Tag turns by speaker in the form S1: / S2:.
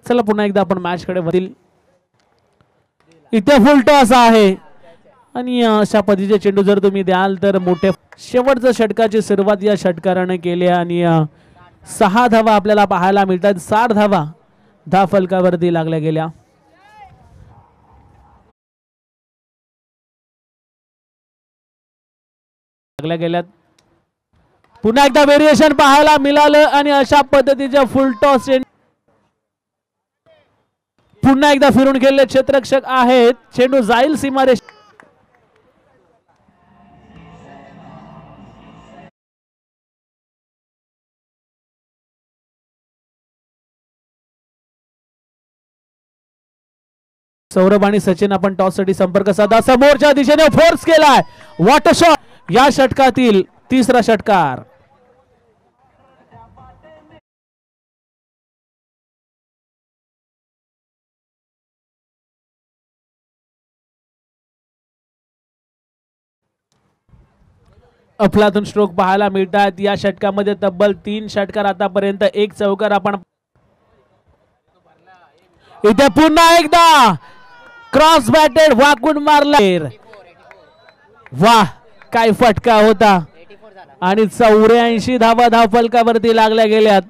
S1: चला पुन्हा एकदा आपण मॅच कडे वळील. इथे फुल टॉस आहे आणि अशा पद्धतीचे चेंडू जर तुम्ही द्याल तर मोठे शेवटच्या षटकाची सुरुवात या षटकाराने केली आणि 6 धावा आपल्याला पाहायला मिळतात. 60 धावा धाव फलकावरती लागल्या गेल्या. पुन्हा एकदा व्हेरिएशन पाहायला मिळालं आणि अशा पद्धतीचे फुल टॉस पुन्हा एकदा फिरून गेलेले क्षेत्ररक्षक आहेत. चेंडू जाईल सीमारेष. सौरभ आणि सचिन आपण टॉस साठी संपर्क साधा. समोरच्या दिशेने फोर्स केलाय. वॉटर शॉट या षटकातील तिसरा षटकार. अफलातून स्ट्रोक पाहायला मिळतात या षटकामध्ये. तब्बल 3 षटकार आतापर्यंत, 1 चौकार आपण इथे पुन्हा एकदा क्रॉस बॅटेड वाकून मारला. वाह काय फटका होता आणि 84 धावा धाव फलकावरती लागल्या गेल्यात.